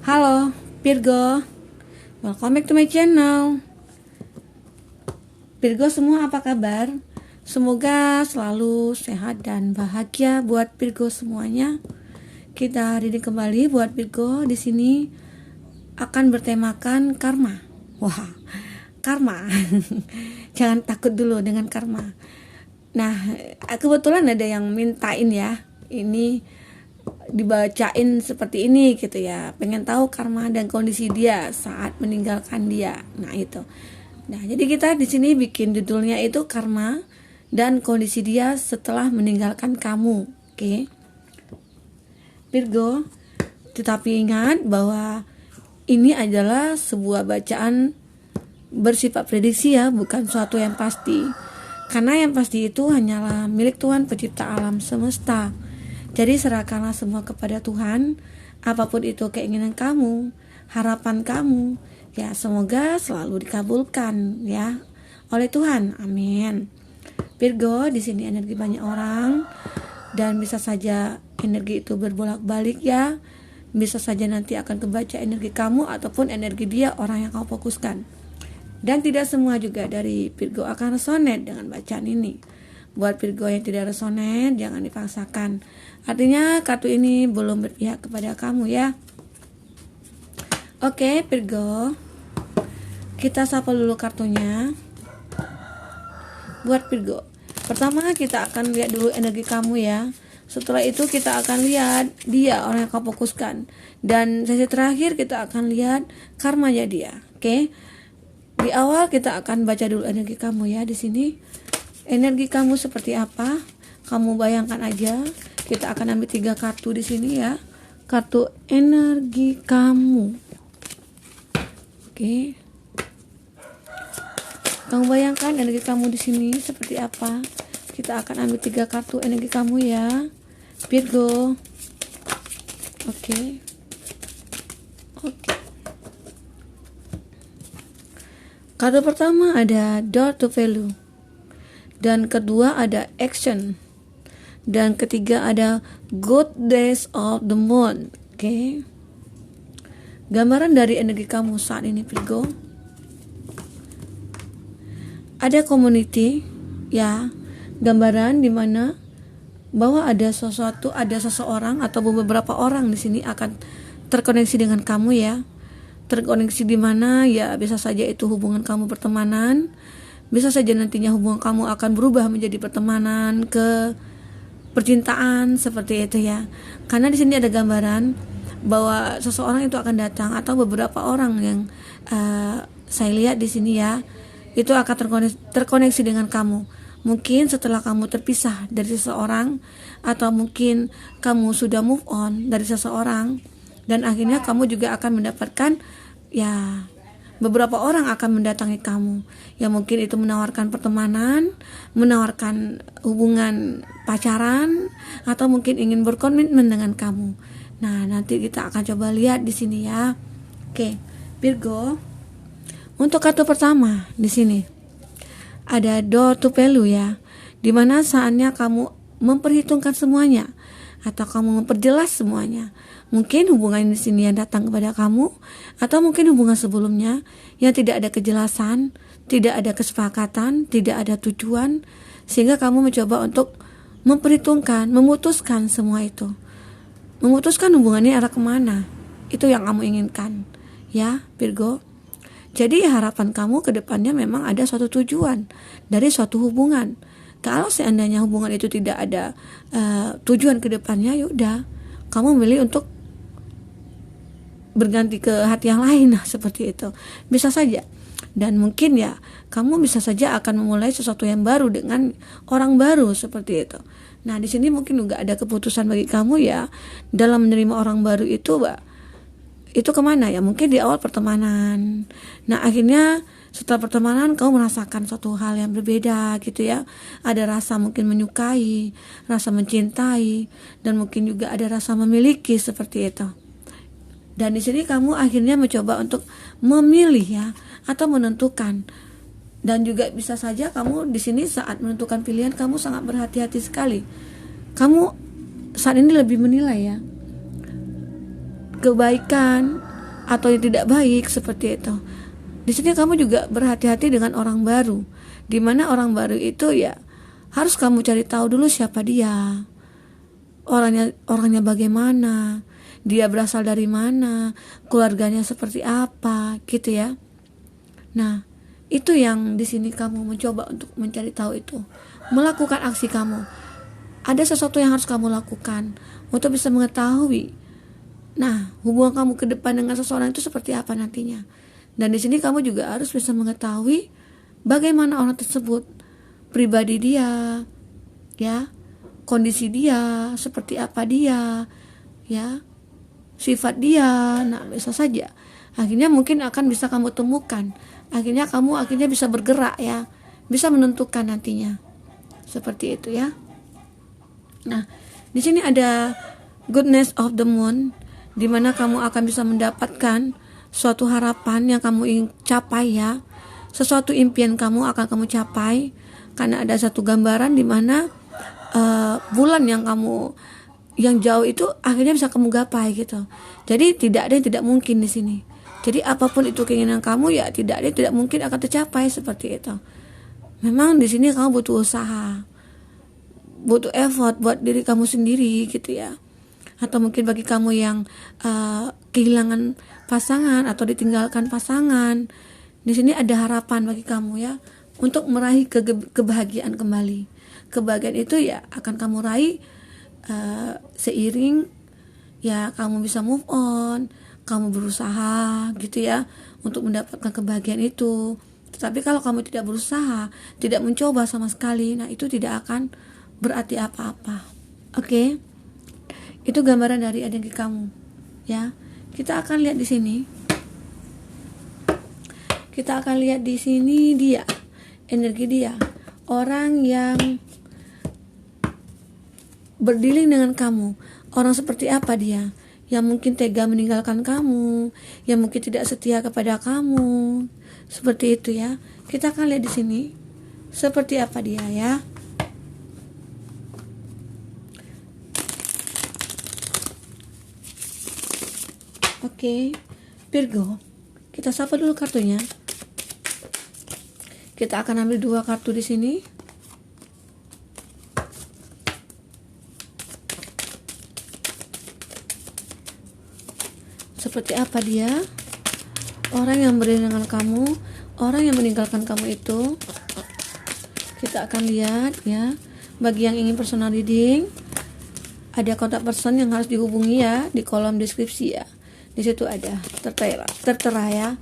Halo Virgo, welcome back to my channel. Virgo semua, apa kabar? Semoga selalu sehat dan bahagia buat Virgo semuanya. Kita hari ini kembali buat Virgo di sini akan bertemakan karma. Wah, karma. Jangan takut dulu dengan karma. Nah, kebetulan ada yang mintain ya, ini dibacain seperti ini gitu ya, pengen tahu karma dan kondisi dia saat meninggalkan dia. Nah itu. Nah jadi kita di sini bikin judulnya itu karma dan kondisi dia setelah meninggalkan kamu. Oke, Virgo. Tetapi ingat bahwa ini adalah sebuah bacaan bersifat prediksi ya, bukan suatu yang pasti. Karena yang pasti itu hanyalah milik Tuhan pencipta alam semesta. Jadi serahkanlah semua kepada Tuhan, apapun itu keinginan kamu, harapan kamu, ya semoga selalu dikabulkan ya oleh Tuhan. Amin. Virgo, di sini energi banyak orang dan bisa saja energi itu berbolak-balik ya. Bisa saja nanti akan kebaca energi kamu ataupun energi dia, orang yang kamu fokuskan. Dan tidak semua juga dari Virgo akan resonate dengan bacaan ini. Buat Virgo yang tidak resonate, jangan dipaksakan. Artinya kartu ini belum berpihak kepada kamu ya. Oke Virgo, kita sapa dulu kartunya. Buat Virgo, pertama kita akan lihat dulu energi kamu ya. Setelah itu kita akan lihat dia, orang yang kamu fokuskan. Dan sesi terakhir kita akan lihat karmanya dia. Oke. Di awal kita akan baca dulu energi kamu ya di sini. Energi kamu seperti apa? Kamu bayangkan aja. Kita akan ambil 3 kartu di sini ya. Kartu energi kamu. Oke. Kamu bayangkan energi kamu di sini seperti apa? Kita akan ambil 3 kartu energi kamu ya, Virgo. Oke. Oke. Kartu pertama ada door to value. Dan kedua ada action. Dan ketiga ada good days of the moon. Oke. Gambaran dari energi kamu saat ini Virgo. Ada community ya. Gambaran di mana bahwa ada sesuatu, ada seseorang atau beberapa orang di sini akan terkoneksi dengan kamu ya. Terkoneksi di mana ya, bisa saja itu hubungan kamu pertemanan. Bisa saja nantinya hubungan kamu akan berubah menjadi pertemanan ke percintaan seperti itu ya. Karena di sini ada gambaran bahwa seseorang itu akan datang atau beberapa orang yang saya lihat di sini ya, itu akan terkoneksi dengan kamu. Mungkin setelah kamu terpisah dari seseorang atau mungkin kamu sudah move on dari seseorang dan akhirnya kamu juga akan mendapatkan ya, beberapa orang akan mendatangi kamu yang mungkin itu menawarkan pertemanan, menawarkan hubungan pacaran, atau mungkin ingin berkomitmen dengan kamu. Nah, nanti kita akan coba lihat di sini ya. Oke, Virgo. Untuk kartu pertama di sini ada door to value ya, dimana saatnya kamu memperhitungkan semuanya atau kamu memperjelas semuanya. Mungkin hubungan di sini yang datang kepada kamu, atau mungkin hubungan sebelumnya yang tidak ada kejelasan, tidak ada kesepakatan, tidak ada tujuan, sehingga kamu mencoba untuk memperhitungkan, memutuskan semua itu, memutuskan hubungannya arah kemana. Itu yang kamu inginkan, ya Virgo. Jadi harapan kamu ke depannya memang ada suatu tujuan dari suatu hubungan. Kalau seandainya hubungan itu tidak ada tujuan ke depannya, yaudah kamu memilih untuk berganti ke hati yang lain, nah seperti itu bisa saja. Dan mungkin ya kamu bisa saja akan memulai sesuatu yang baru dengan orang baru seperti itu. Nah di sini mungkin juga ada keputusan bagi kamu ya dalam menerima orang baru itu, itu kemana ya, mungkin di awal pertemanan. Nah akhirnya setelah pertemanan kamu merasakan suatu hal yang berbeda gitu ya. Ada rasa mungkin menyukai, rasa mencintai, dan mungkin juga ada rasa memiliki seperti itu. Dan di sini kamu akhirnya mencoba untuk memilih ya, atau menentukan. Dan juga bisa saja kamu di sini saat menentukan pilihan kamu sangat berhati-hati sekali. Kamu saat ini lebih menilai ya kebaikan atau yang tidak baik seperti itu. Di sini kamu juga berhati-hati dengan orang baru, di mana orang baru itu ya harus kamu cari tahu dulu siapa dia, orangnya bagaimana, dia berasal dari mana, keluarganya seperti apa, gitu ya. Nah, itu yang di sini kamu mencoba untuk mencari tahu itu, melakukan aksi kamu. Ada sesuatu yang harus kamu lakukan untuk bisa mengetahui. Nah, hubungan kamu ke depan dengan seseorang itu seperti apa nantinya. Dan di sini kamu juga harus bisa mengetahui bagaimana orang tersebut, pribadi dia, ya, kondisi dia, seperti apa dia, ya, sifat dia. Nah, bisa saja. Akhirnya mungkin akan bisa kamu temukan. Akhirnya kamu bisa bergerak ya, bisa menentukan nantinya. Seperti itu ya. Nah, di sini ada goodness of the moon, di mana kamu akan bisa mendapatkan suatu harapan yang kamu ingin capai ya. Sesuatu impian kamu akan kamu capai karena ada satu gambaran di mana bulan yang jauh itu akhirnya bisa kamu gapai gitu. Jadi tidak ada yang tidak mungkin di sini. Jadi apapun itu keinginan kamu ya tidak ada yang tidak mungkin akan tercapai seperti itu. Memang di sini kamu butuh usaha, butuh effort buat diri kamu sendiri gitu ya. Atau mungkin bagi kamu yang kehilangan pasangan atau ditinggalkan pasangan, di sini ada harapan bagi kamu ya untuk meraih kebahagiaan kembali. Kebahagiaan itu ya akan kamu raih seiring ya kamu bisa move on, kamu berusaha gitu ya untuk mendapatkan kebahagiaan itu. Tetapi kalau kamu tidak berusaha, tidak mencoba sama sekali, nah itu tidak akan berarti apa-apa. Oke. Itu gambaran dari energi kamu, ya. Kita akan lihat di sini. Kita akan lihat di sini dia, energi dia, orang yang berdealing dengan kamu, orang seperti apa dia, yang mungkin tega meninggalkan kamu, yang mungkin tidak setia kepada kamu, seperti itu ya. Kita akan lihat di sini, seperti apa dia ya. Oke, Virgo, kita sapa dulu kartunya. Kita akan ambil 2 kartu di sini. Seperti apa dia? Orang yang berdiri dengan kamu, orang yang meninggalkan kamu itu. Kita akan lihat ya. Bagi yang ingin personal reading, ada kontak person yang harus dihubungi ya di kolom deskripsi ya. Di situ ada tertera ya,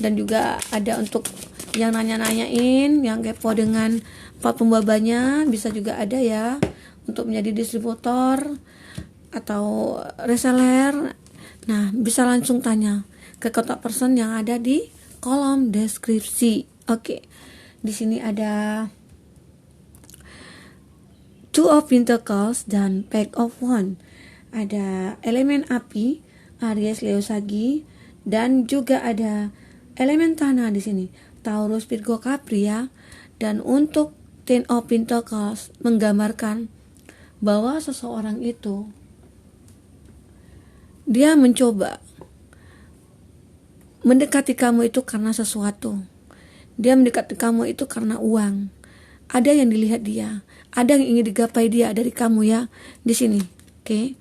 dan juga ada untuk yang nanya-nanyain, yang kepo dengan 4 pembabanya, bisa juga ada ya untuk menjadi distributor atau reseller. Nah, bisa langsung tanya ke kontak person yang ada di kolom deskripsi. Oke. Di sini ada Two of Pentacles dan Page of Wands. Ada elemen api, Aries, Leo, Sagi, dan juga ada elemen tanah di sini, Taurus, Virgo, Capri ya. Dan untuk Ten of Pentacles menggambarkan bahwa seseorang itu dia mencoba mendekati kamu itu karena sesuatu. Dia mendekati kamu itu karena uang. Ada yang dilihat dia, ada yang ingin digapai dia dari kamu ya di sini. Oke.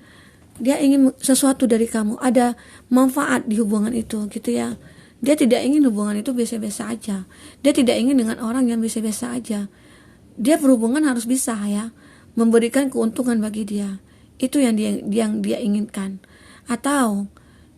Dia ingin sesuatu dari kamu, ada manfaat di hubungan itu gitu ya. Dia tidak ingin hubungan itu biasa-biasa aja. Dia tidak ingin dengan orang yang biasa-biasa aja. Dia berhubungan harus bisa ya, memberikan keuntungan bagi dia. Itu yang dia inginkan. Atau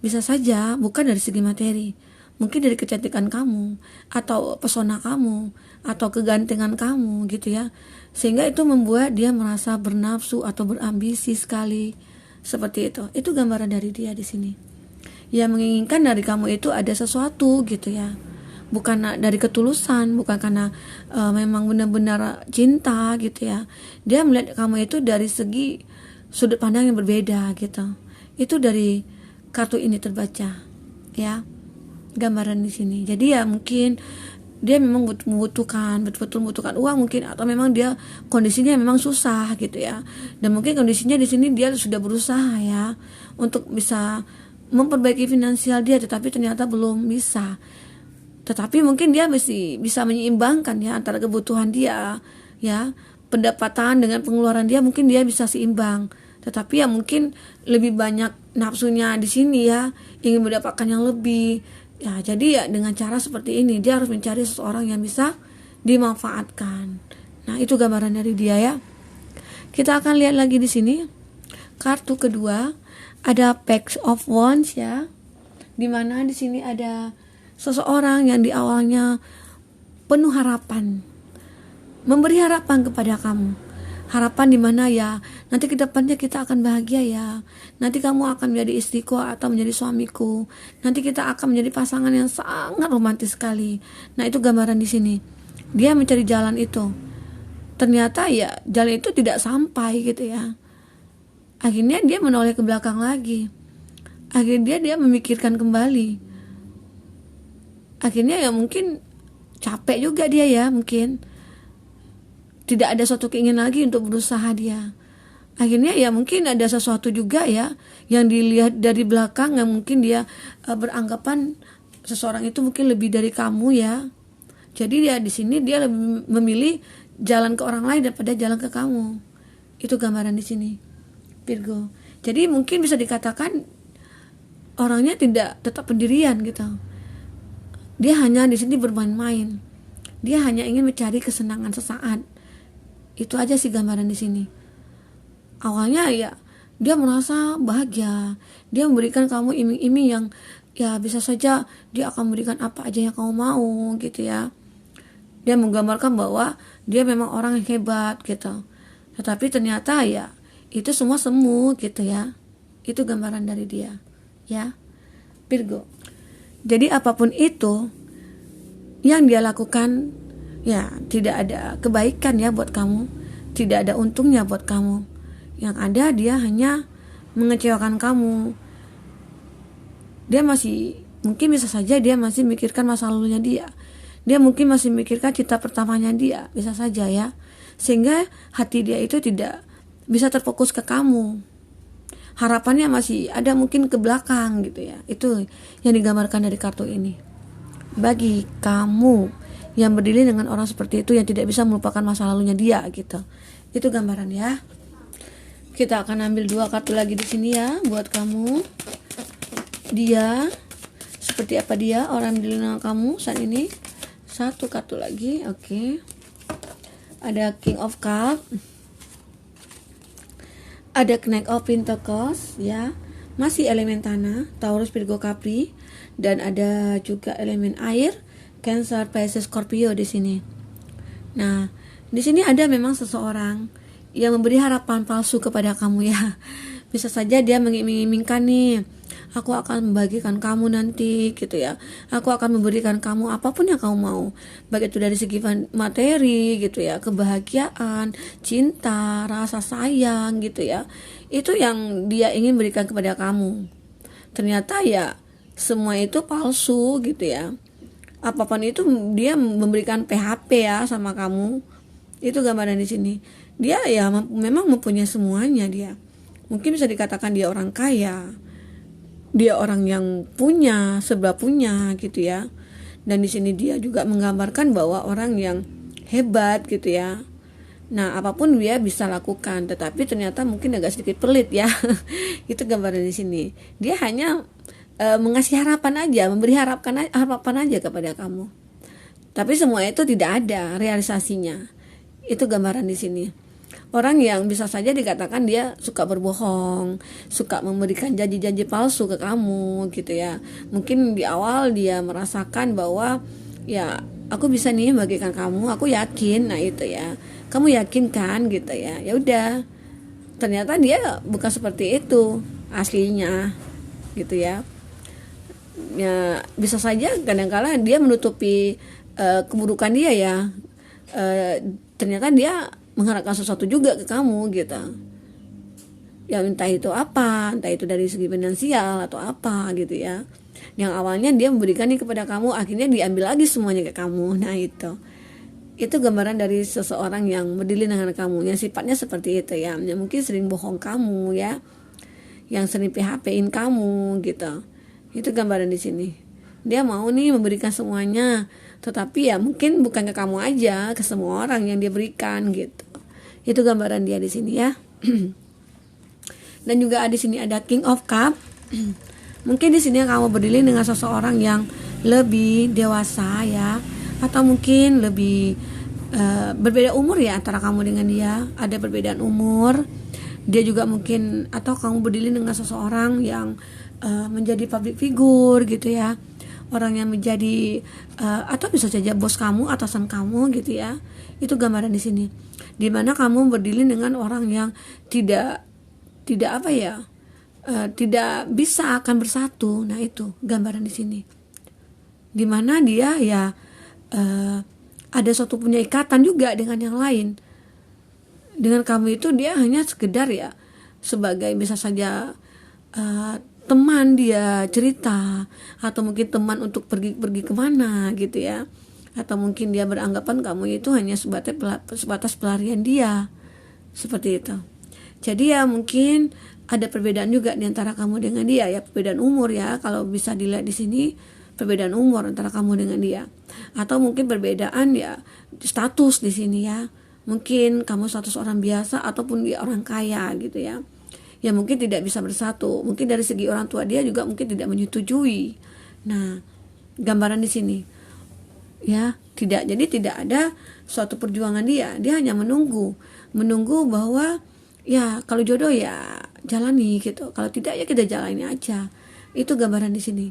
bisa saja bukan dari segi materi, mungkin dari kecantikan kamu, atau pesona kamu, atau kegantengan kamu gitu ya. Sehingga itu membuat dia merasa bernafsu atau berambisi sekali. Seperti itu. Itu gambaran dari dia di sini. Yang menginginkan dari kamu itu ada sesuatu gitu ya. Bukan dari ketulusan, bukan karena memang benar-benar cinta gitu ya. Dia melihat kamu itu dari segi sudut pandang yang berbeda gitu. Itu dari kartu ini terbaca ya. Gambaran di sini. Jadi ya mungkin dia memang betul-betul membutuhkan uang mungkin, atau memang dia kondisinya memang susah gitu ya. Dan mungkin kondisinya di sini dia sudah berusaha ya untuk bisa memperbaiki finansial dia, tetapi ternyata belum bisa. Tetapi mungkin dia mesti bisa menyeimbangkan ya antara kebutuhan dia, ya, pendapatan dengan pengeluaran dia, mungkin dia bisa seimbang. Tetapi ya mungkin lebih banyak nafsunya di sini ya, ingin mendapatkan yang lebih. Ya, jadi ya dengan cara seperti ini dia harus mencari seseorang yang bisa dimanfaatkan. Nah, itu gambaran dari dia ya. Kita akan lihat lagi di sini. Kartu kedua ada Page of Wands ya. Dimana di sini ada seseorang yang di awalnya penuh harapan, memberi harapan kepada kamu. Harapan di mana ya nanti ke depannya kita akan bahagia ya. Nanti kamu akan menjadi istriku atau menjadi suamiku. Nanti kita akan menjadi pasangan yang sangat romantis sekali. Nah, itu gambaran di sini. Dia mencari jalan itu. Ternyata ya jalan itu tidak sampai gitu ya. Akhirnya dia menoleh ke belakang lagi. Akhirnya dia memikirkan kembali. Akhirnya ya mungkin capek juga dia ya, mungkin tidak ada suatu keinginan lagi untuk berusaha dia. Akhirnya ya mungkin ada sesuatu juga ya yang dilihat dari belakang, yang mungkin dia beranggapan seseorang itu mungkin lebih dari kamu ya. Jadi dia di sini dia lebih memilih jalan ke orang lain daripada jalan ke kamu. Itu gambaran di sini, Virgo. Jadi mungkin bisa dikatakan orangnya tidak tetap pendirian gitu. Dia hanya di sini bermain-main. Dia hanya ingin mencari kesenangan sesaat. Itu aja sih gambaran di sini. Awalnya ya dia merasa bahagia. Dia memberikan kamu iming-iming yang ya bisa saja dia akan memberikan apa aja yang kamu mau gitu ya. Dia menggambarkan bahwa dia memang orang yang hebat gitu. Tetapi ternyata ya itu semua semu gitu ya. Itu gambaran dari dia ya, Virgo. Jadi apapun itu yang dia lakukan ya tidak ada kebaikan ya buat kamu, tidak ada untungnya buat kamu. Yang ada dia hanya mengecewakan kamu. Dia masih mungkin bisa saja dia masih mikirkan masa lalunya dia. Dia mungkin masih mikirkan cinta pertamanya dia, bisa saja ya. Sehingga hati dia itu tidak bisa terfokus ke kamu. Harapannya masih ada mungkin ke belakang gitu ya. Itu yang digambarkan dari kartu ini. Bagi kamu yang berdiri dengan orang seperti itu yang tidak bisa melupakan masa lalunya dia gitu. Itu gambaran ya. Kita akan ambil 2 kartu lagi di sini ya buat kamu. Dia seperti apa dia orang yang berdiri dengan kamu saat ini. 1 kartu lagi, oke. Ada King of Cup. Ada Knight of Pentacles ya. Masih elemen tanah, Taurus, Virgo, Capri, dan ada juga elemen air, Cancer, Pisces, Scorpio di sini. Nah, di sini ada memang seseorang yang memberi harapan palsu kepada kamu ya. Bisa saja dia mengiming-imingkan nih, aku akan membagikan kamu nanti gitu ya. Aku akan memberikan kamu apapun yang kamu mau. Baik itu dari segi materi gitu ya, kebahagiaan, cinta, rasa sayang gitu ya. Itu yang dia ingin berikan kepada kamu. Ternyata ya semua itu palsu gitu ya. Apapun itu dia memberikan PHP ya sama kamu. Itu gambaran di sini. Dia ya memang mempunyai semuanya dia. Mungkin bisa dikatakan dia orang kaya. Dia orang yang punya, serba punya gitu ya. Dan di sini dia juga menggambarkan bahwa orang yang hebat gitu ya. Nah, apapun dia bisa lakukan, tetapi ternyata mungkin agak sedikit pelit ya. Itu gambaran di sini. Dia hanya mengasih harapan aja, memberi harapan aja kepada kamu. Tapi semua itu tidak ada realisasinya. Itu gambaran di sini. Orang yang bisa saja dikatakan dia suka berbohong, suka memberikan janji-janji palsu ke kamu gitu ya. Mungkin di awal dia merasakan bahwa ya aku bisa nih bagikan kamu, aku yakin. Nah itu ya, kamu yakin kan gitu ya. Ya udah, ternyata dia bukan seperti itu aslinya gitu ya. Ya bisa saja kadang-kala dia menutupi keburukan dia ya. Ternyata dia mengharapkan sesuatu juga ke kamu gitu. Ya entah itu apa, entah itu dari segi finansial atau apa gitu ya. Yang awalnya dia memberikannya kepada kamu, akhirnya diambil lagi semuanya ke kamu. Nah itu gambaran dari seseorang yang berdiri dengan kamu, yang sifatnya seperti itu ya. Yang mungkin sering bohong kamu ya. yang sering PHP-in kamu gitu. Itu gambaran di sini. Dia mau nih memberikan semuanya, tetapi ya mungkin bukan ke kamu aja, ke semua orang yang dia berikan gitu. Itu gambaran dia di sini ya. Dan juga di sini ada King of Cup. Mungkin di sini kamu berdiri dengan seseorang yang lebih dewasa ya, atau mungkin lebih berbeda umur ya antara kamu dengan dia. Ada perbedaan umur. Dia juga mungkin, atau kamu berdiri dengan seseorang yang menjadi public figure gitu ya, orang yang menjadi atau bisa saja bos kamu, atasan kamu gitu ya. Itu gambaran di sini. Dimana kamu berdiri dengan orang yang tidak apa ya, tidak bisa akan bersatu. Nah itu gambaran di sini. Dimana dia ya ada suatu punya ikatan juga dengan yang lain. Dengan kamu itu dia hanya sekedar ya sebagai bisa saja teman dia cerita, atau mungkin teman untuk pergi kemana gitu ya, atau mungkin dia beranggapan kamu itu hanya sebatas pelarian dia, seperti itu. Jadi ya mungkin ada perbedaan juga di antara kamu dengan dia ya, perbedaan umur ya, kalau bisa dilihat di sini perbedaan umur antara kamu dengan dia, atau mungkin perbedaan ya status di sini ya. Mungkin kamu status orang biasa ataupun dia orang kaya gitu ya. Ya mungkin tidak bisa bersatu. Mungkin dari segi orang tua dia juga mungkin tidak menyetujui. Nah, gambaran di sini ya, jadi tidak ada suatu perjuangan dia. Dia hanya menunggu bahwa ya kalau jodoh ya jalani gitu. Kalau tidak ya kita jalani aja. Itu gambaran di sini.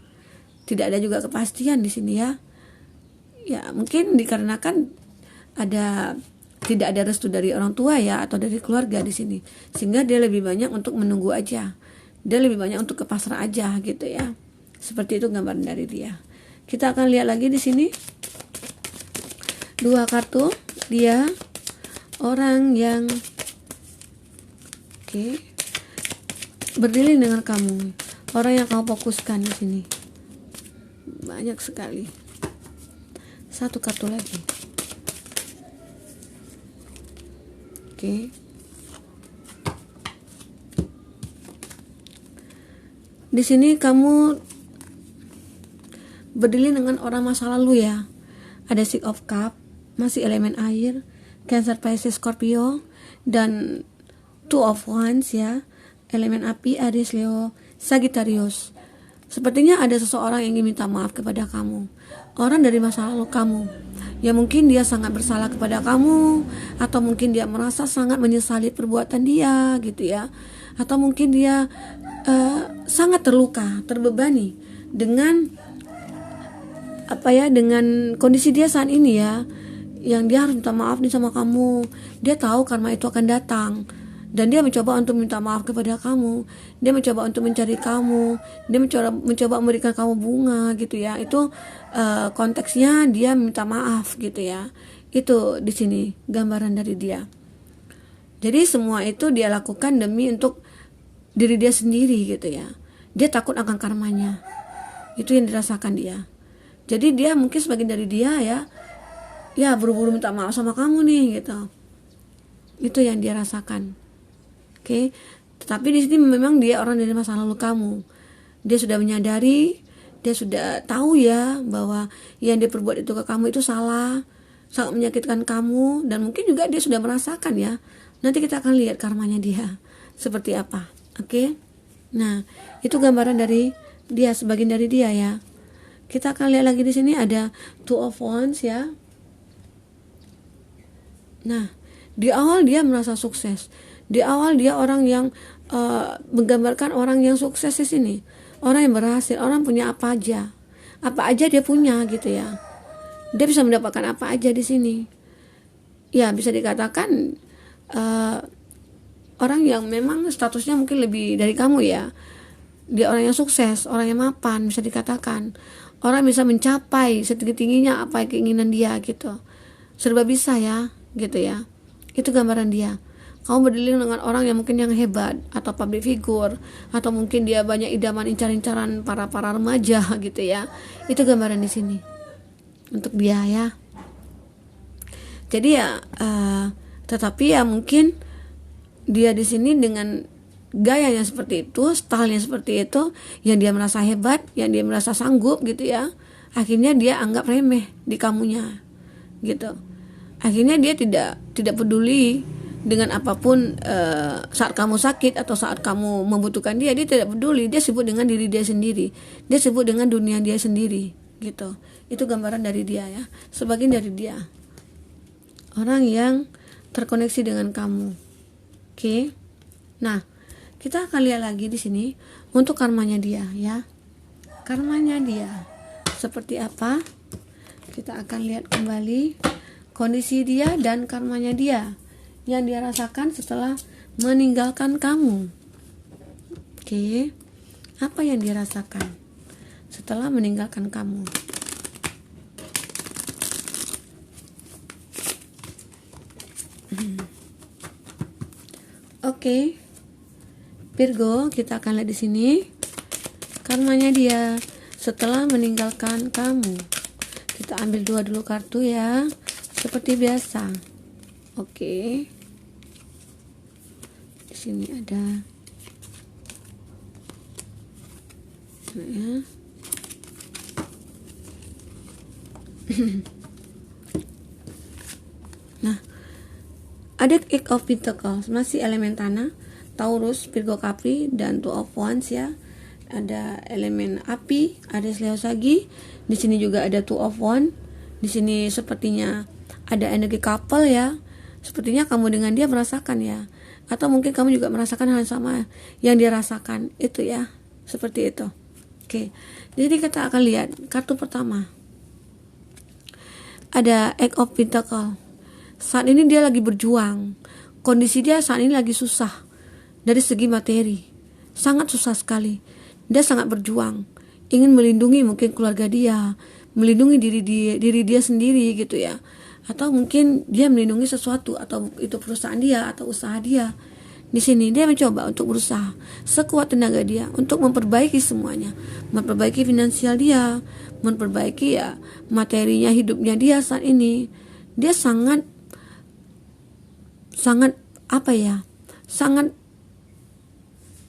Tidak ada juga kepastian di sini ya. Ya mungkin dikarenakan tidak ada restu dari orang tua ya, atau dari keluarga di sini, sehingga dia lebih banyak untuk menunggu aja. Dia lebih banyak untuk ke pasrah aja gitu ya. Seperti itu gambaran dari dia. Kita akan lihat lagi di sini 2 kartu. Dia orang yang berdiri dengan kamu, orang yang kamu fokuskan di sini. Banyak sekali. 1 kartu lagi. Di sini kamu berdiri dengan orang masa lalu ya. Ada Six of Cup, masih elemen air, Cancer, Pisces, Scorpio, dan Two of Wands ya, elemen api, Aries, Leo, Sagittarius. Sepertinya ada seseorang yang ingin minta maaf kepada kamu, orang dari masa lalu kamu. Ya mungkin dia sangat bersalah kepada kamu, atau mungkin dia merasa sangat menyesali perbuatan dia gitu ya, atau mungkin dia sangat terluka, terbebani dengan dengan kondisi dia saat ini ya, yang dia harus minta maaf nih sama kamu. Dia tahu karma itu akan datang, dan dia mencoba untuk minta maaf kepada kamu. Dia mencoba untuk mencari kamu. Dia mencoba memberikan kamu bunga gitu ya. Itu konteksnya dia minta maaf gitu ya. Itu di sini gambaran dari dia. Jadi semua itu dia lakukan demi untuk diri dia sendiri gitu ya. Dia takut akan karmanya. Itu yang dirasakan dia. Jadi dia mungkin sebagian dari dia ya buru-buru minta maaf sama kamu nih gitu. Itu yang dia rasakan. Tetapi di sini memang dia orang dari masa lalu kamu. Dia sudah menyadari, dia sudah tahu ya bahwa yang dia perbuat itu ke kamu itu salah, sangat menyakitkan kamu, dan mungkin juga dia sudah merasakan ya. Nanti kita akan lihat karmanya dia seperti apa. Nah, itu gambaran dari dia, sebagian dari dia ya. Kita akan lihat lagi di sini ada Two of Wands ya. Nah, di awal dia merasa sukses. Di awal dia orang yang menggambarkan orang yang sukses di sini, orang yang berhasil, orang punya apa aja dia punya gitu ya. Dia bisa mendapatkan apa aja di sini. Ya bisa dikatakan orang yang memang statusnya mungkin lebih dari kamu ya. Dia orang yang sukses, orang yang mapan, bisa dikatakan. Orang bisa mencapai setinggi-tingginya apa keinginan dia gitu. Serba bisa ya, gitu ya. Itu gambaran dia. Kamu berdiri dengan orang yang mungkin yang hebat, atau public figure, atau mungkin dia banyak idaman incar-incaran para remaja gitu ya. Itu gambaran di sini untuk dia ya. Jadi ya tetapi ya mungkin dia di sini dengan gayanya seperti itu, stylenya seperti itu, yang dia merasa hebat, yang dia merasa sanggup gitu ya, akhirnya dia anggap remeh di kamunya gitu. Akhirnya dia tidak peduli dengan apapun, saat kamu sakit atau saat kamu membutuhkan dia tidak peduli. Dia sibuk dengan diri dia sendiri, dia sibuk dengan dunia dia sendiri gitu. Itu gambaran dari dia ya, sebagian dari dia, orang yang terkoneksi dengan kamu. Oke. Nah, kita akan lihat lagi di sini untuk karmanya dia ya. Karmanya dia seperti apa? Kita akan lihat kembali kondisi dia dan karmanya dia yang dia rasakan setelah meninggalkan kamu. Oke. Apa yang dia rasakan setelah meninggalkan kamu? Oke. Virgo, kita akan lihat di sini karmanya dia setelah meninggalkan kamu. Kita ambil 2 dulu kartu ya, seperti biasa. Oke. Di sini ada ya. Nah, ada Eight of Pentacles, masih elemen tanah, Taurus, Virgo, Capri, dan Two of Wands ya. Ada elemen api, ada Leo, Sagi. Di sini juga ada Two of Wands. Di sini sepertinya ada energi couple ya. Sepertinya kamu dengan dia merasakan ya. Atau mungkin kamu juga merasakan hal yang sama yang dia rasakan itu ya. Seperti itu. Oke. Jadi kita akan lihat kartu pertama. Ada Eight of Pentacles. Saat ini dia lagi berjuang. Kondisi dia saat ini lagi susah dari segi materi. Sangat susah sekali. Dia sangat berjuang. Ingin melindungi mungkin keluarga dia, melindungi diri dia sendiri gitu ya. Atau mungkin dia melindungi sesuatu, atau itu perusahaan dia atau usaha dia. Di sini dia mencoba untuk berusaha sekuat tenaga dia untuk memperbaiki semuanya. Memperbaiki finansial dia, memperbaiki ya materinya, hidupnya dia saat ini. Dia sangat sangat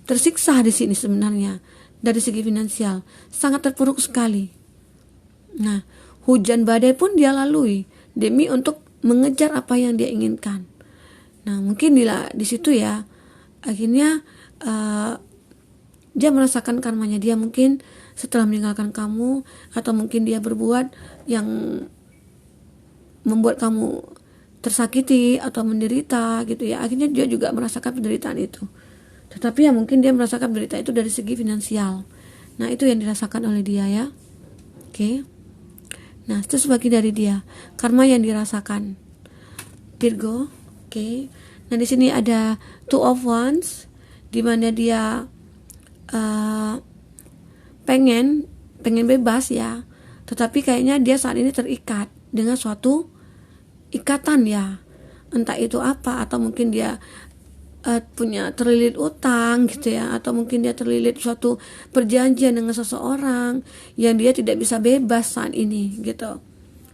tersiksa di sini sebenarnya dari segi finansial, sangat terpuruk sekali. Nah, hujan badai pun dia lalui demi untuk mengejar apa yang dia inginkan. Nah, mungkin di situ ya, akhirnya dia merasakan karmanya dia mungkin setelah meninggalkan kamu, atau mungkin dia berbuat yang membuat kamu tersakiti atau menderita gitu ya. Akhirnya dia juga merasakan penderitaan itu. Tetapi ya mungkin dia merasakan penderitaan itu dari segi finansial. Nah, itu yang dirasakan oleh dia ya. Oke. Nah, itu sebagian dari dia. Karma yang dirasakan Virgo. Oke. Nah, di sini ada Two of Wands, di mana dia pengen bebas ya. Tetapi kayaknya dia saat ini terikat dengan suatu ikatan ya, entah itu apa, atau mungkin dia punya terlilit utang gitu ya, atau mungkin dia terlilit suatu perjanjian dengan seseorang yang dia tidak bisa bebas saat ini gitu.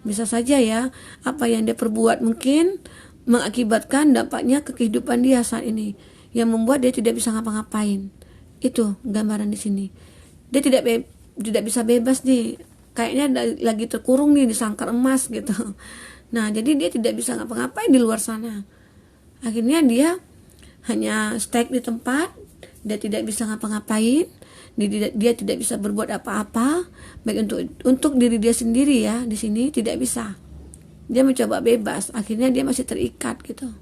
Bisa saja ya, apa yang dia perbuat mungkin mengakibatkan dampaknya ke kehidupan dia saat ini, yang membuat dia tidak bisa ngapa-ngapain. Itu gambaran di sini. Dia tidak bisa bebas nih, kayaknya lagi terkurung nih di sangkar emas gitu. Nah, jadi dia tidak bisa ngapa-ngapain di luar sana. Akhirnya dia hanya stuck di tempat, dia tidak bisa ngapa-ngapain, dia tidak bisa berbuat apa-apa, baik untuk diri dia sendiri ya, di sini tidak bisa. Dia mencoba bebas, akhirnya dia masih terikat gitu.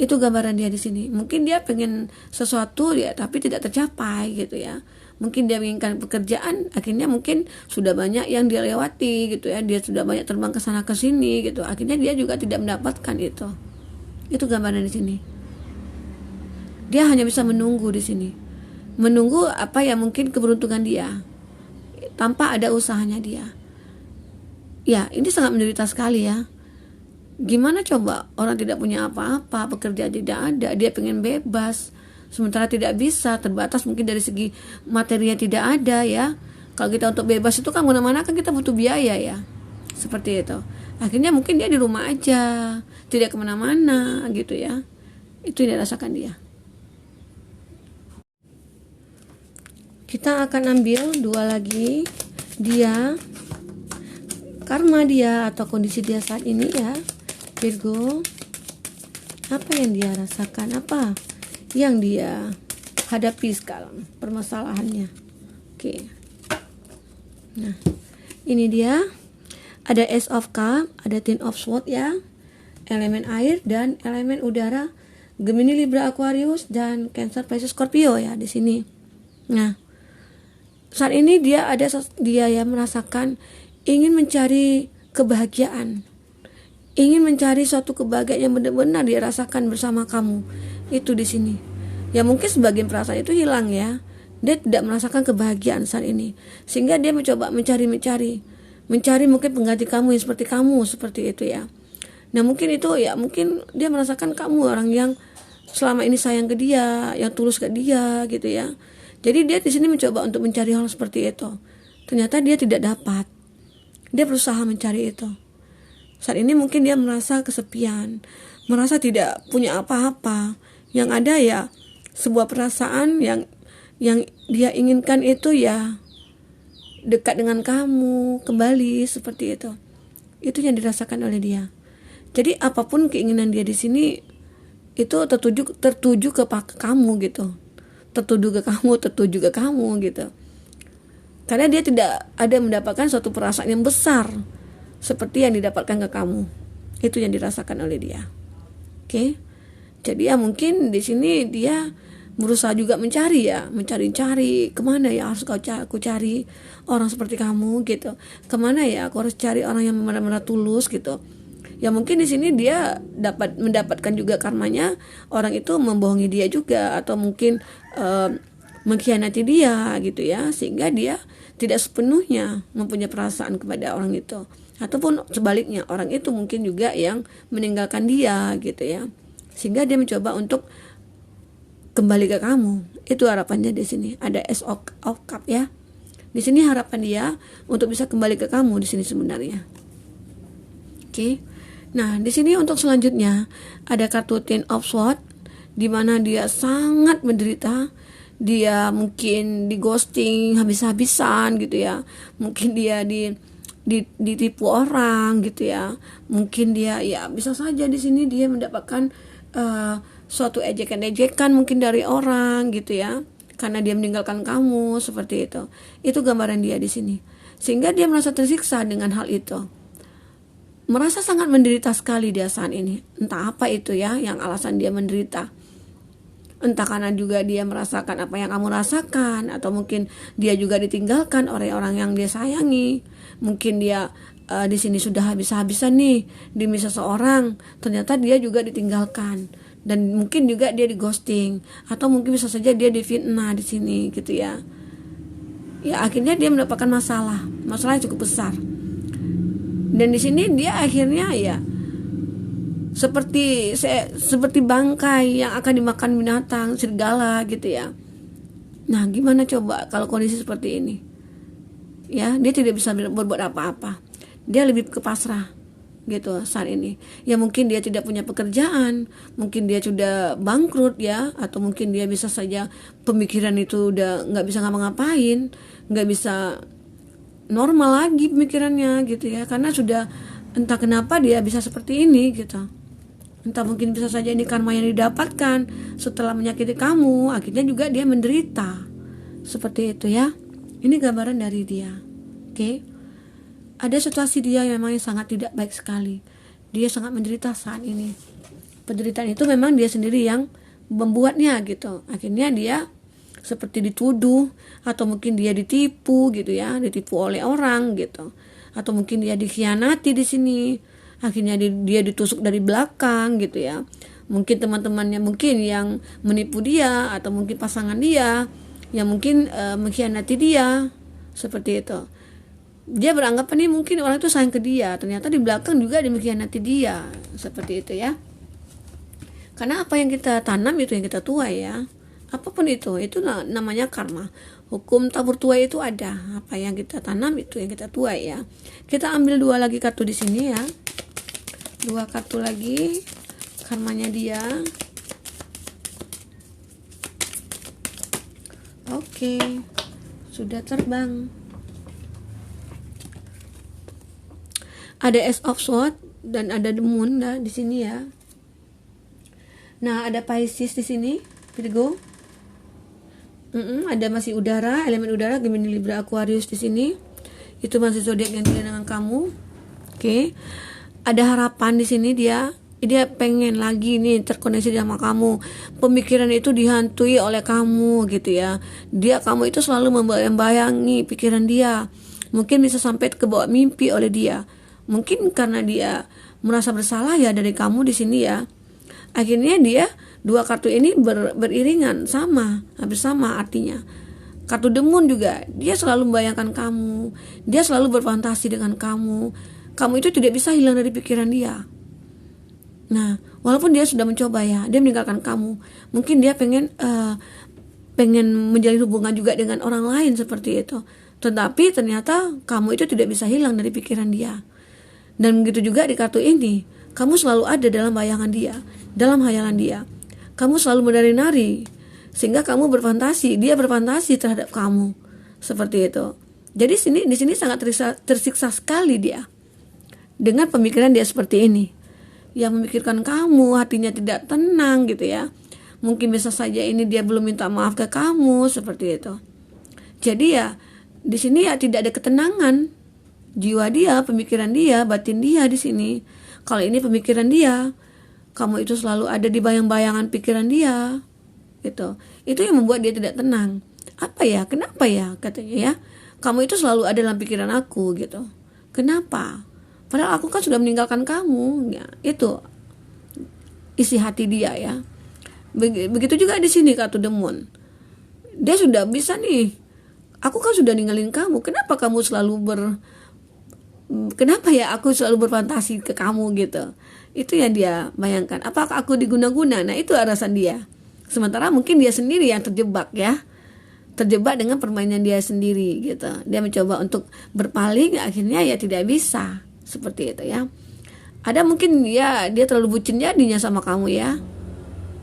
Itu gambaran dia di sini. Mungkin dia pengen sesuatu ya, tapi tidak tercapai gitu ya. Mungkin dia menginginkan pekerjaan, akhirnya mungkin sudah banyak yang dia lewati gitu ya, dia sudah banyak terbang ke sana ke sini gitu, akhirnya dia juga tidak mendapatkan itu. Itu gambaran di sini. Dia hanya bisa menunggu di sini, menunggu apa ya mungkin keberuntungan dia, tanpa ada usahanya dia. Ya, ini sangat menderita sekali ya. Gimana coba, orang tidak punya apa-apa, pekerjaan tidak ada, dia pengen bebas, sementara tidak bisa, terbatas mungkin dari segi materinya tidak ada ya. Kalau kita untuk bebas itu kan mana-mana kan kita butuh biaya ya, seperti itu. Akhirnya mungkin dia di rumah aja, tidak kemana-mana gitu ya. Itu yang dirasakan dia. Kita akan ambil dua lagi. Dia, karma dia atau kondisi dia saat ini ya, Virgo. Apa yang dia rasakan? Apa yang dia hadapi sekarang permasalahannya? Oke. Nah, ini dia. Ada Ace of Cup, ada Ten of Swords ya. Elemen air dan elemen udara, Gemini, Libra, Aquarius dan Cancer, Pisces, Scorpio ya di sini. Nah, saat ini dia yang merasakan ingin mencari kebahagiaan, ingin mencari suatu kebahagiaan yang benar-benar dia rasakan bersama kamu. Itu di sini. Ya mungkin sebagian perasaan itu hilang ya. Dia tidak merasakan kebahagiaan saat ini, sehingga dia mencoba mencari mungkin pengganti kamu yang seperti itu ya. Nah mungkin itu ya, mungkin dia merasakan kamu orang yang selama ini sayang ke dia, yang tulus ke dia gitu ya. Jadi dia di sini mencoba untuk mencari hal seperti itu. Ternyata dia tidak dapat. Dia berusaha mencari itu. Saat ini mungkin dia merasa kesepian, merasa tidak punya apa-apa. Yang ada ya sebuah perasaan yang dia inginkan itu ya dekat dengan kamu kembali seperti itu. Itu yang dirasakan oleh dia. Jadi apapun keinginan dia di sini itu tertuju ke kamu gitu. Tertuju ke kamu gitu. Karena dia tidak ada mendapatkan suatu perasaan yang besar seperti yang didapatkan ke kamu. Itu yang dirasakan oleh dia. Oke. Jadi ya mungkin di sini dia berusaha juga mencari kemana ya harus aku cari orang seperti kamu gitu. Kemana ya aku harus cari orang yang benar-benar tulus gitu. Ya mungkin di sini dia mendapatkan juga karmanya, orang itu membohongi dia juga atau mungkin mengkhianati dia gitu ya, sehingga dia tidak sepenuhnya mempunyai perasaan kepada orang itu, ataupun sebaliknya orang itu mungkin juga yang meninggalkan dia gitu ya, sehingga dia mencoba untuk kembali ke kamu. Itu harapannya di sini. Ada Ace of Cup ya. Di sini harapan dia untuk bisa kembali ke kamu di sini sebenarnya. Oke. Nah, di sini untuk selanjutnya ada kartu Ten of Swords, di mana dia sangat menderita. Dia mungkin di ghosting habis-habisan gitu ya. Mungkin dia ditipu orang gitu ya. Mungkin dia ya bisa saja di sini dia mendapatkan suatu ejekan mungkin dari orang gitu ya. Karena dia meninggalkan kamu seperti itu. Itu gambaran dia di sini. Sehingga dia merasa tersiksa dengan hal itu. Merasa sangat menderita sekali dia saat ini. Entah apa itu ya yang alasan dia menderita. Entah karena juga dia merasakan apa yang kamu rasakan, atau mungkin dia juga ditinggalkan oleh orang yang dia sayangi. Mungkin dia di sini sudah habis-habisan nih demi seseorang, ternyata dia juga ditinggalkan, dan mungkin juga dia di ghosting, atau mungkin bisa saja dia difitnah di sini gitu ya. Ya akhirnya dia mendapatkan masalah yang cukup besar. Dan di sini dia akhirnya ya seperti bangkai yang akan dimakan binatang, serigala gitu ya. Nah, gimana coba kalau kondisi seperti ini? Ya, dia tidak bisa berbuat apa-apa. Dia lebih ke pasrah gitu saat ini. Ya mungkin dia tidak punya pekerjaan, mungkin dia sudah bangkrut ya, atau mungkin dia bisa saja pemikiran itu udah nggak bisa ngapa-ngapain, nggak bisa normal lagi pemikirannya gitu ya, karena sudah entah kenapa dia bisa seperti ini gitu. Entah mungkin bisa saja ini karma yang didapatkan setelah menyakiti kamu, akhirnya juga dia menderita seperti itu ya. Ini gambaran dari dia. Oke. Ada situasi dia yang memang sangat tidak baik sekali. Dia sangat menderita saat ini. Penderitaan itu memang dia sendiri yang membuatnya gitu. Akhirnya dia seperti dituduh, atau mungkin dia ditipu gitu ya, ditipu oleh orang gitu, atau mungkin dia dikhianati di sini. Akhirnya dia ditusuk dari belakang gitu ya. Mungkin teman-temannya mungkin yang menipu dia, atau mungkin pasangan dia yang mungkin mengkhianati dia seperti itu. Dia beranggap nih mungkin orang itu sayang ke dia, ternyata di belakang juga dia mengkhianati dia seperti itu ya. Karena apa yang kita tanam itu yang kita tuai ya. Apapun itu namanya karma. Hukum tabur tuai itu ada. Apa yang kita tanam itu yang kita tuai ya. Kita ambil dua lagi kartu di sini ya. Dua kartu lagi karmanya dia. Oke. sudah terbang. Ada Ace of Swords dan ada the Moon di sini ya. Nah, ada Pisces di sini, Virgo. Ada masih udara, elemen udara, Gemini, Libra, Aquarius di sini. Itu masih zodiak yang tidak dengan kamu. Oke. Ada harapan di sini dia pengen lagi nih terkoneksi sama kamu. Pemikiran itu dihantui oleh kamu gitu ya. Kamu itu selalu membayang-bayangi pikiran dia. Mungkin bisa sampai ke bawah mimpi oleh dia. Mungkin karena dia merasa bersalah ya dari kamu di sini ya. Akhirnya dia dua kartu ini beriringan hampir sama artinya. Kartu The Moon juga, dia selalu membayangkan kamu, dia selalu berfantasi dengan kamu. Kamu itu tidak bisa hilang dari pikiran dia. Nah, walaupun dia sudah mencoba ya, dia meninggalkan kamu. Mungkin dia pengen menjalin hubungan juga dengan orang lain seperti itu. Tetapi ternyata kamu itu tidak bisa hilang dari pikiran dia. Dan begitu juga di kartu ini, kamu selalu ada dalam bayangan dia, dalam hayalan dia. Kamu selalu menari-nari, sehingga kamu berfantasi, dia berfantasi terhadap kamu, seperti itu. Jadi di sini sangat tersiksa sekali dia dengan pemikiran dia seperti ini, yang memikirkan kamu, hatinya tidak tenang gitu ya. Mungkin bisa saja ini dia belum minta maaf ke kamu, seperti itu. Jadi ya di sini ya tidak ada ketenangan, jiwa dia, pemikiran dia, batin dia di sini. Kalau ini pemikiran dia, kamu itu selalu ada di bayang-bayangan pikiran dia, gitu. Itu yang membuat dia tidak tenang. Apa ya? Kenapa ya? Katanya ya. Kamu itu selalu ada dalam pikiran aku, gitu. Kenapa? Padahal aku kan sudah meninggalkan kamu. Ya, itu isi hati dia ya. Begitu juga di sini kartu The Moon. Dia sudah bisa nih. Aku kan sudah ninggalin kamu. Kenapa kamu selalu Kenapa ya aku selalu berfantasi ke kamu gitu. Itu yang dia bayangkan. Apakah aku diguna-guna? Nah, itu alasan dia. Sementara mungkin dia sendiri yang terjebak ya. Terjebak dengan permainan dia sendiri gitu. Dia mencoba untuk berpaling, akhirnya ya tidak bisa. Seperti itu ya. Ada mungkin dia terlalu bucin jadinya sama kamu ya.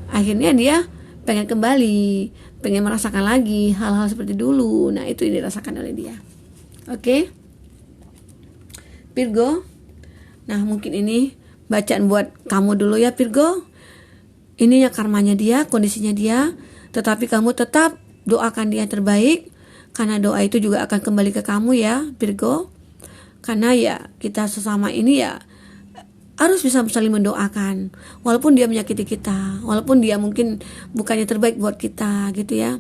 Akhirnya dia pengen kembali, pengen merasakan lagi hal-hal seperti dulu. Nah, itu yang dirasakan oleh dia. Oke. Virgo. Nah, mungkin ini bacaan buat kamu dulu ya Virgo. Ini ya karmanya dia, kondisinya dia. Tetapi kamu tetap doakan dia yang terbaik. Karena doa itu juga akan kembali ke kamu ya Virgo. Karena ya kita sesama ini ya harus bisa saling mendoakan. Walaupun dia menyakiti kita, walaupun dia mungkin bukannya terbaik buat kita gitu ya.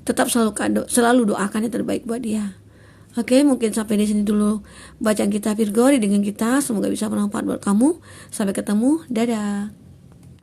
Tetap selalu doakan yang terbaik buat dia. Oke, mungkin sampai di sini dulu bacaan kita Virgo, dengan kita. Semoga bisa bermanfaat buat kamu. Sampai ketemu, dadah.